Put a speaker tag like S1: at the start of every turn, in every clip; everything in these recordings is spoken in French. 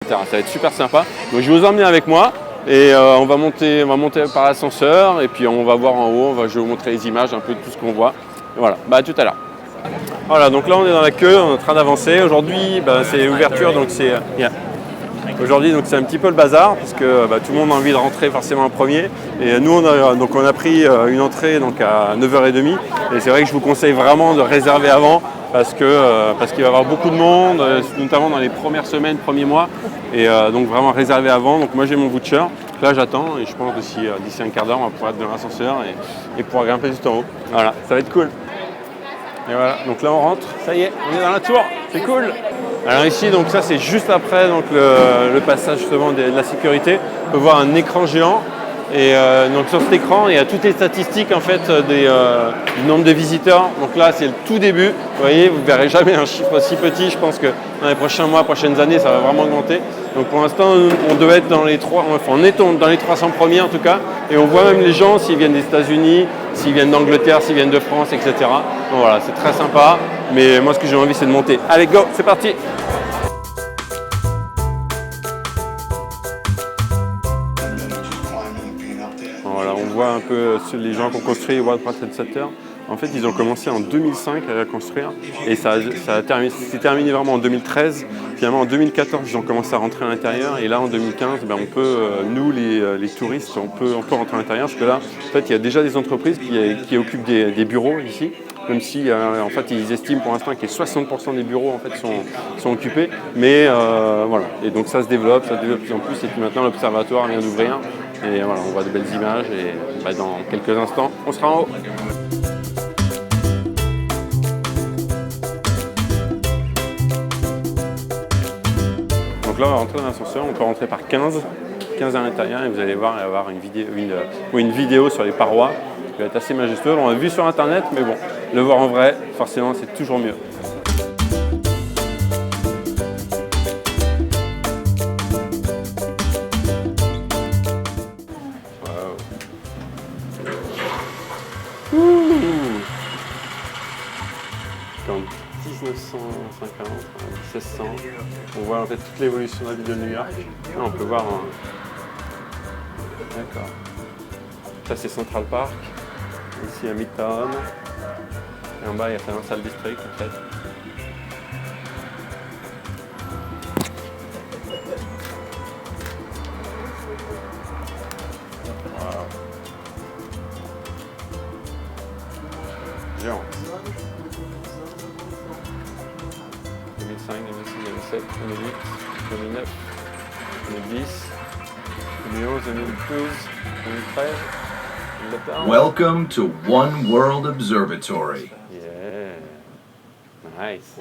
S1: Ça va être super sympa. Donc je vais vous emmener avec moi et on va monter par l'ascenseur et puis on va voir en haut, je vais vous montrer les images, un peu de tout ce qu'on voit. Et voilà, à tout à l'heure. Voilà, donc là on est dans la queue, on est en train d'avancer. Aujourd'hui, c'est l'ouverture, donc c'est aujourd'hui, donc c'est un petit peu le bazar parce que tout le monde a envie de rentrer forcément en premier. Et nous, on a pris une entrée donc à 9h30. Et c'est vrai que je vous conseille vraiment de réserver avant parce qu'il va y avoir beaucoup de monde, notamment dans les premières semaines, premiers mois. Et donc vraiment réserver avant. Donc moi j'ai mon voucher. Là j'attends et je pense d'ici un quart d'heure on va pouvoir être dans l'ascenseur et pouvoir grimper juste en haut. Voilà, ça va être cool. Et voilà, donc là on rentre, ça y est, on est dans la tour, c'est cool. Alors ici, donc ça c'est juste après donc le passage justement de la sécurité. On peut voir un écran géant et donc sur cet écran il y a toutes les statistiques en fait du nombre de visiteurs. Donc là c'est le tout début. Vous voyez, vous ne verrez jamais un chiffre aussi petit. Je pense que dans les prochains mois, prochaines années, ça va vraiment augmenter. Donc pour l'instant, on doit être dans les 300 premiers en tout cas. Et on voit même les gens s'ils viennent des États-Unis, s'ils viennent d'Angleterre, s'ils viennent de France, etc. Donc voilà, c'est très sympa. Mais moi, ce que j'ai envie, c'est de monter. Allez, go, c'est parti! Voilà, on voit un peu les gens qui ont construit World Trade Center. En fait, ils ont commencé en 2005 à la construire et c'est terminé vraiment en 2013. Finalement, en 2014, ils ont commencé à rentrer à l'intérieur et là, en 2015, on peut, nous, les touristes, on peut rentrer à l'intérieur parce que là, en fait, il y a déjà des entreprises qui occupent des bureaux ici. Même si, en fait, ils estiment pour l'instant que 60% des bureaux en fait, sont occupés. Mais voilà, et donc ça se développe de plus en plus. Et puis maintenant, l'observatoire vient d'ouvrir. Et voilà, on voit de belles images et dans quelques instants, on sera en haut. Donc là, on va rentrer dans l'ascenseur. On peut rentrer par 15 à l'intérieur et vous allez voir, il va y avoir une vidéo sur les parois qui va être assez majestueuse. On l'a vu sur internet, mais bon, le voir en vrai, forcément, c'est toujours mieux. En 1950, 1600, on voit en fait toute l'évolution de la ville de New York. Là, on peut voir D'accord. Ça c'est Central Park. Ici à Midtown. Et en bas il y a Financial District en fait. Wow. Géant. 2005, 2006, 2007, 2008, 2009, 2010, 2011, 2012, 2013.
S2: Welcome to One World Observatory.
S1: Yeah. Nice.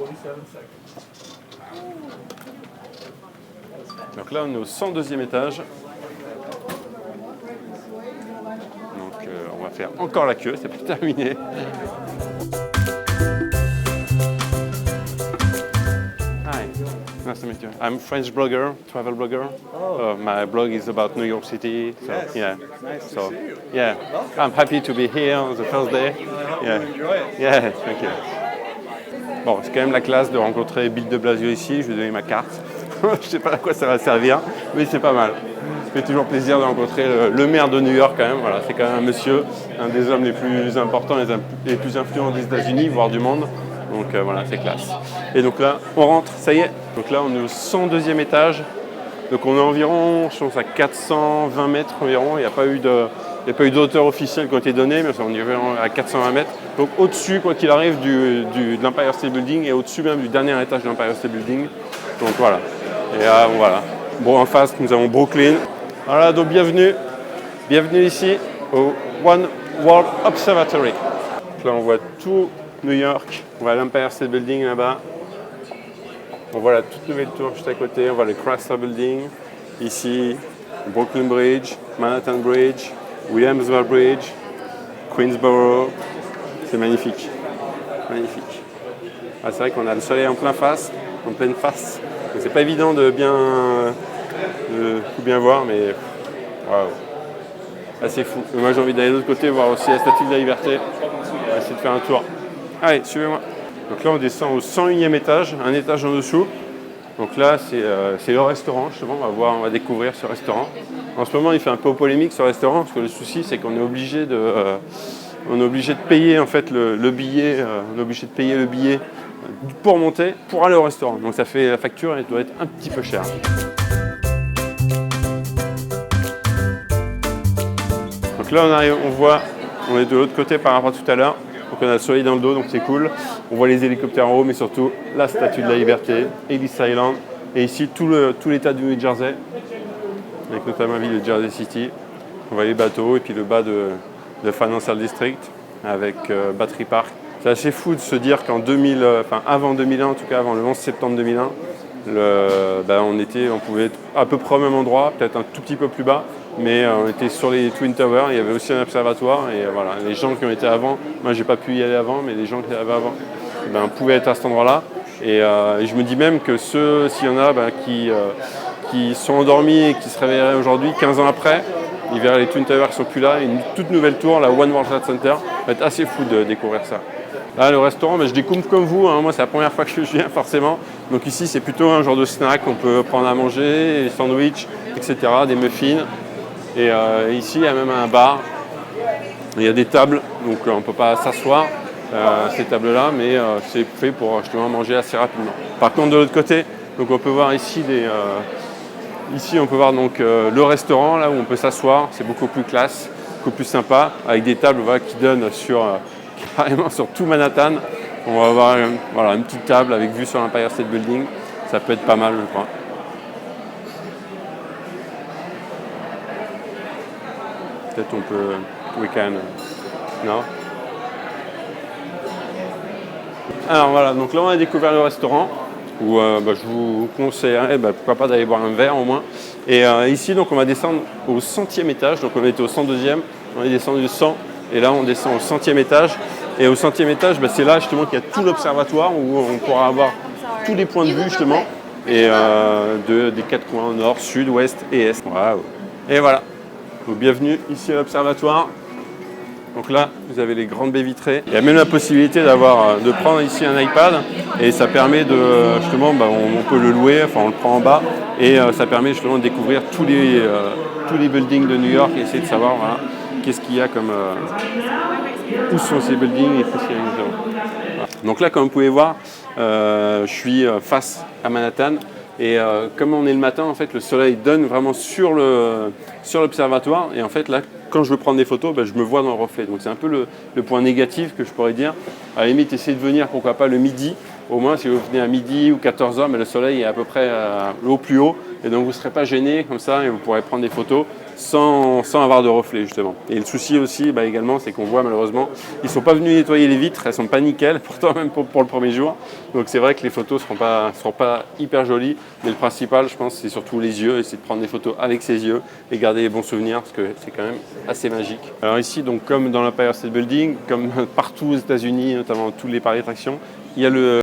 S1: Donc là, on est au 102e étage. Donc on va faire encore la queue, c'est pas terminé. Nice to meet you. I'm a French blogger, travel blogger. My blog is about New York City. So,
S3: yes.
S1: Yeah.
S3: Nice
S1: So,
S3: to see you.
S1: yeah, I'm happy to be here the first day. Yeah.
S3: Enjoy it.
S1: Yeah, thank you. Bon, c'est quand même la classe de rencontrer Bill de Blasio ici. Je vais donner ma carte. Je sais pas à quoi ça va servir, mais c'est pas mal. Ça fait toujours plaisir de rencontrer le maire de New York quand même. Voilà, c'est quand même un monsieur, un des hommes les plus importants, les plus influents des États-Unis, voire du monde. Donc voilà, c'est classe. Et donc là, on rentre, ça y est. Donc là, on est au 102e étage. Donc on est environ, je pense, à 420 mètres environ. Il n'y a pas eu de hauteur officielle qui a été donnée, mais on est environ à 420 mètres. Donc au-dessus, quoi qu'il arrive, de l'Empire State Building et au-dessus même du dernier étage de l'Empire State Building. Donc voilà. Et là, voilà. Bon, en face, nous avons Brooklyn. Voilà, donc bienvenue. Bienvenue ici au One World Observatory. Donc là, on voit tout New York. On voit l'Empire State Building là-bas. On voit la toute nouvelle tour juste à côté. On voit le Chrysler Building. Ici, Brooklyn Bridge, Manhattan Bridge, Williamsburg Bridge, Queensboro. C'est magnifique. Magnifique. Ah, c'est vrai qu'on a le soleil en pleine face. Donc c'est pas évident de tout bien voir, mais waouh. Ah, c'est fou. Moi j'ai envie d'aller de l'autre côté voir aussi la Statue de la Liberté. On va essayer de faire un tour. Allez, suivez-moi. Donc là on descend au 101e étage, un étage en dessous. Donc là, c'est le restaurant, justement, on va découvrir ce restaurant. En ce moment, il fait un peu polémique ce restaurant, parce que le souci, c'est qu'on est obligé de payer en fait le billet, on est obligé de payer le billet pour monter, pour aller au restaurant. Donc ça fait, la facture, elle doit être un petit peu chère. Donc là, on est de l'autre côté par rapport à tout à l'heure. Donc on a le soleil dans le dos, donc c'est cool. On voit les hélicoptères en haut, mais surtout la Statue de la Liberté, Ellis Island, et ici tout l'état du New Jersey, avec notamment la ville de Jersey City. On voit les bateaux et puis le bas de Financial District avec Battery Park. C'est assez fou de se dire qu'en avant 2001, en tout cas avant le 11 septembre 2001, on pouvait être à peu près au même endroit, peut-être un tout petit peu plus bas, mais on était sur les Twin Towers, il y avait aussi un observatoire et voilà, les gens qui ont été avant, moi j'ai pas pu y aller avant, mais les gens qui étaient avant, pouvaient être à cet endroit-là. Et je me dis même que s'il y en a qui sont endormis et qui se réveilleraient aujourd'hui, 15 ans après, ils verraient les Twin Towers qui sont plus là, une toute nouvelle tour, la One World Trade Center. Ça va être assez fou de découvrir ça. Là, le restaurant, je découvre comme vous, hein. Moi c'est la première fois que je viens forcément. Donc ici c'est plutôt un genre de snack qu'on peut prendre à manger, des sandwichs, etc., des muffins. Et ici il y a même un bar, il y a des tables, donc on ne peut pas s'asseoir ces tables-là, mais c'est fait pour justement manger assez rapidement. Par contre de l'autre côté, donc on peut voir ici on peut voir donc le restaurant là où on peut s'asseoir, c'est beaucoup plus classe, beaucoup plus sympa, avec des tables qui donnent carrément sur tout Manhattan. On va avoir une petite table avec vue sur l'Empire State Building, ça peut être pas mal je crois. Peut-être on peut non. Alors voilà, donc là on a découvert le restaurant où je vous conseillerais pourquoi pas d'aller boire un verre au moins. Et ici donc on va descendre au 100e étage, donc on était au 102e, on est descendu du 100 et là on descend au 100e étage. Et au 100e étage, c'est là justement qu'il y a tout l'observatoire où on pourra avoir tous les points de vue justement et des quatre coins, nord, sud, ouest et est. Waouh. Et voilà, donc, bienvenue ici à l'observatoire. Donc là, vous avez les grandes baies vitrées. Il y a même la possibilité de prendre ici un iPad et ça permet justement, on peut le louer, on le prend en bas et ça permet justement de découvrir tous les buildings de New York et essayer de savoir qu'est-ce qu'il y a comme où sont ces buildings et qu'est-ce qu'il y a exactement. Donc là, comme vous pouvez voir, je suis face à Manhattan. Et comme on est le matin, en fait, le soleil donne vraiment sur l'observatoire. Et en fait, là, quand je veux prendre des photos, je me vois dans le reflet. Donc c'est un peu le point négatif que je pourrais dire. À la limite, essayez de venir, pourquoi pas, le midi. Au moins, si vous venez à midi ou 14h, le soleil est à peu près au plus haut. Et donc, vous ne serez pas gêné comme ça et vous pourrez prendre des photos sans avoir de reflet, justement. Et le souci aussi, également, c'est qu'on voit malheureusement, ils ne sont pas venus nettoyer les vitres, elles ne sont pas nickel, pourtant même pour le premier jour. Donc c'est vrai que les photos ne seront pas hyper jolies. Mais le principal, je pense, c'est surtout les yeux, essayer de prendre des photos avec ses yeux et garder les bons souvenirs, parce que c'est quand même assez magique. Alors ici, donc, comme dans l'Empire State Building, comme partout aux États-Unis, notamment tous les parcs d'attractions, il y a le